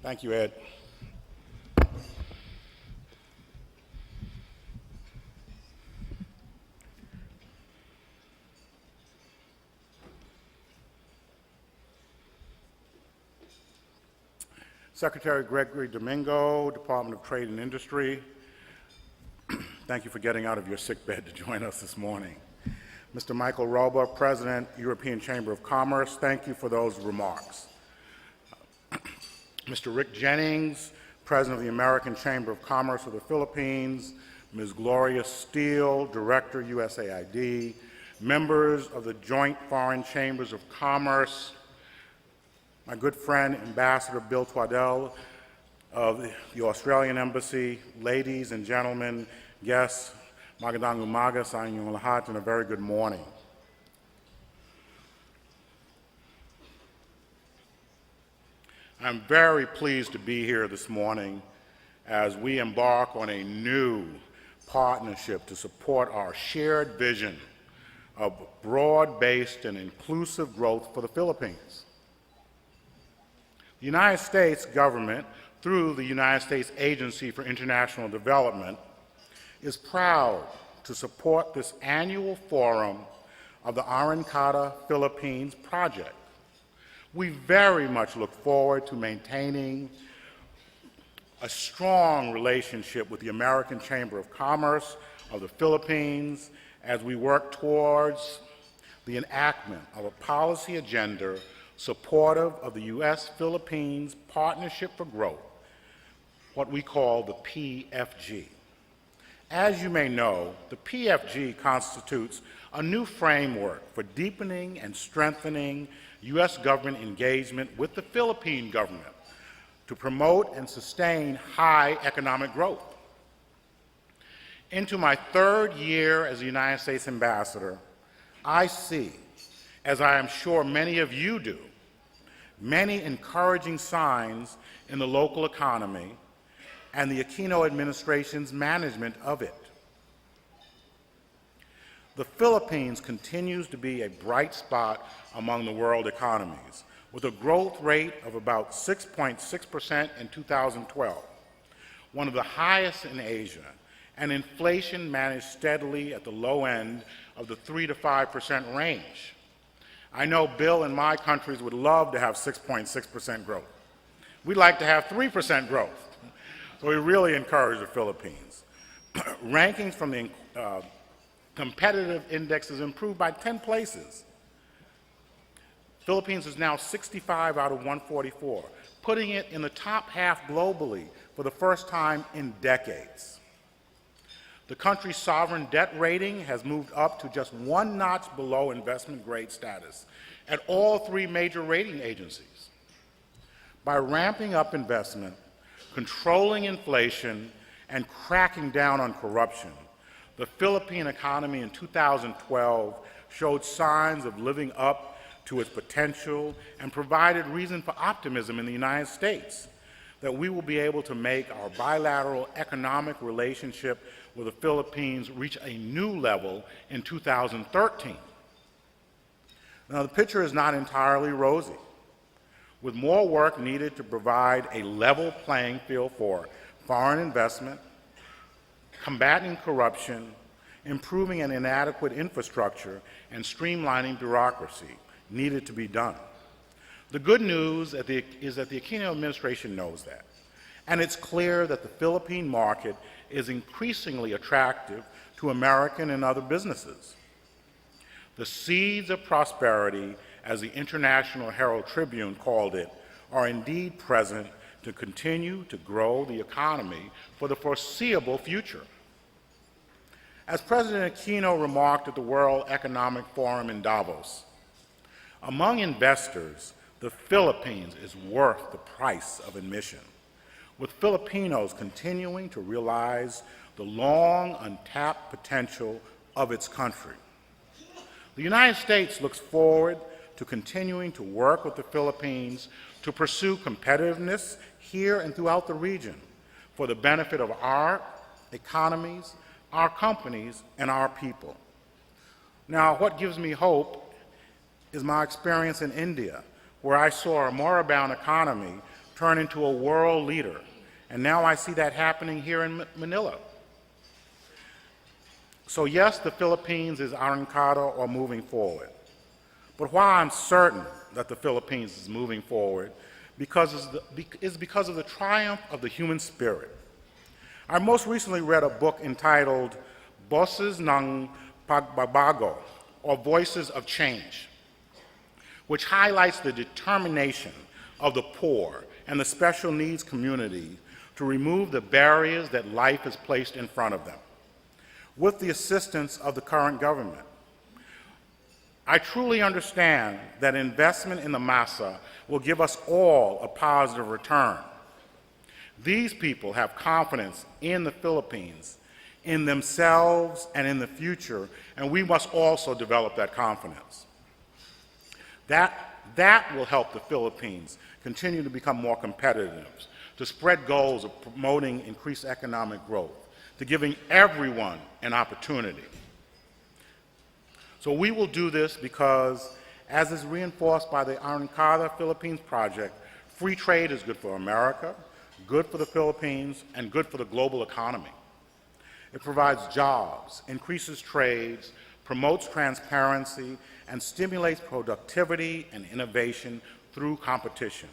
Thank you, Ed. Secretary Gregory Domingo, Department of Trade and Industry, thank you for getting out of your sick bed to join us this morning. Mr. Michael Roba, President, European Chamber of Commerce, thank you for those remarks. Mr. Rick Jennings, President of the American Chamber of Commerce of the Philippines, Ms. Gloria Steele, Director, USAID, members of the Joint Foreign Chambers of Commerce, my good friend, Ambassador Bill Twaddell of the Australian Embassy, ladies and gentlemen, guests, magandang umaga sa inyong lahat, and a very good morning. I'm very pleased to be here this morning as we embark on a new partnership to support our shared vision of broad-based and inclusive growth for the Philippines. The United States government, through the United States Agency for International Development, is proud to support this annual forum of the Arangkada Philippines project. We very much look forward to maintaining a strong relationship with the American Chamber of Commerce of the Philippines as we work towards the enactment of a policy agenda supportive of the U.S.-Philippines Partnership for Growth, what we call the PFG. As you may know, the PFG constitutes a new framework for deepening and strengthening U.S. government engagement with the Philippine government to promote and sustain high economic growth. Into my third year as a United States ambassador, I see, as I am sure many of you do, many encouraging signs in the local economy and the Aquino administration's management of it. The Philippines continues to be a bright spot among the world economies, with a growth rate of about 6.6% in 2012, one of the highest in Asia, and inflation managed steadily at the low end of the 3 to 5% range. I know Bill and my countries would love to have 6.6% growth. We'd like to have 3% growth. So we really encourage the Philippines. Rankings from the competitive indexes improved by 10 places. Philippines is now 65 out of 144, putting it in the top half globally for the first time in decades. The country's sovereign debt rating has moved up to just one notch below investment grade status at all three major rating agencies. By ramping up investment, controlling inflation, and cracking down on corruption, the Philippine economy in 2012 showed signs of living up to its potential and provided reason for optimism in the United States that we will be able to make our bilateral economic relationship with the Philippines reach a new level in 2013. Now, the picture is not entirely rosy, with more work needed to provide a level playing field for foreign investment, combating corruption, improving an inadequate infrastructure, and streamlining bureaucracy needed to be done. The good news is that the Aquino administration knows that, and it's clear that the Philippine market is increasingly attractive to American and other businesses. The seeds of prosperity, as the International Herald Tribune called it, are indeed present to continue to grow the economy for the foreseeable future. As President Aquino remarked at the World Economic Forum in Davos, among investors, the Philippines is worth the price of admission, with Filipinos continuing to realize the long untapped potential of its country. The United States looks forward to continuing to work with the Philippines to pursue competitiveness here and throughout the region for the benefit of our economies, our companies, and our people. Now, what gives me hope is my experience in India, where I saw a moribund economy turn into a world leader. And now I see that happening here in Manila. So yes, the Philippines is Arangkada or moving forward. But why I'm certain that the Philippines is moving forward is because of the triumph of the human spirit. I most recently read a book entitled Boses ng Pagbabago, or Voices of Change, which highlights the determination of the poor and the special needs community to remove the barriers that life has placed in front of them, with the assistance of the current government. I truly understand that investment in the masa will give us all a positive return. These people have confidence in the Philippines, in themselves, and in the future, and we must also develop that confidence. That will help the Philippines continue to become more competitive, to spread goals of promoting increased economic growth, to giving everyone an opportunity. So we will do this because, as is reinforced by the Arangkada Philippines Project, free trade is good for America, good for the Philippines, and good for the global economy. It provides jobs, increases trades, promotes transparency, and stimulates productivity and innovation through competition.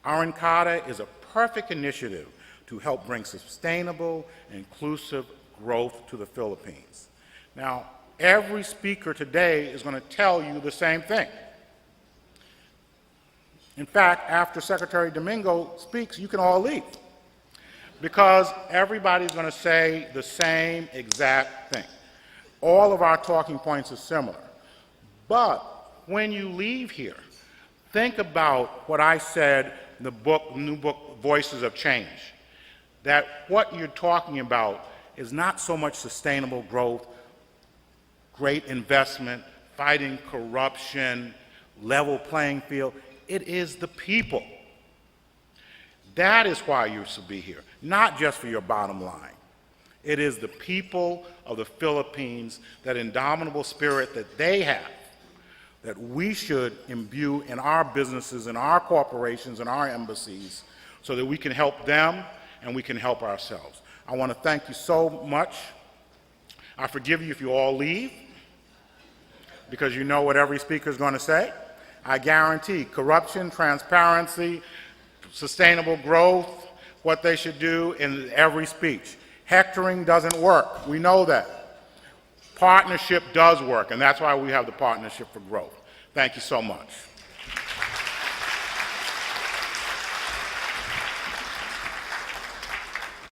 Arangkada is a perfect initiative to help bring sustainable, inclusive growth to the Philippines. Now, every speaker today is going to tell you the same thing. In fact, after Secretary Domingo speaks, you can all leave, because everybody's going to say the same exact thing. All of our talking points are similar. But when you leave here, think about what I said in the new book, Voices of Change, that what you're talking about is not so much sustainable growth, great investment, fighting corruption, level playing field. It is the people. That is why you should be here, not just for your bottom line. It is the people of the Philippines, that indomitable spirit that they have, that we should imbue in our businesses, in our corporations, in our embassies, so that we can help them and we can help ourselves. I want to thank you so much. I forgive you if you all leave, because you know what every speaker is going to say. I guarantee corruption, transparency, sustainable growth, what they should do in every speech. Hectoring doesn't work. We know that. Partnership does work, and that's why we have the Partnership for Growth. Thank you so much.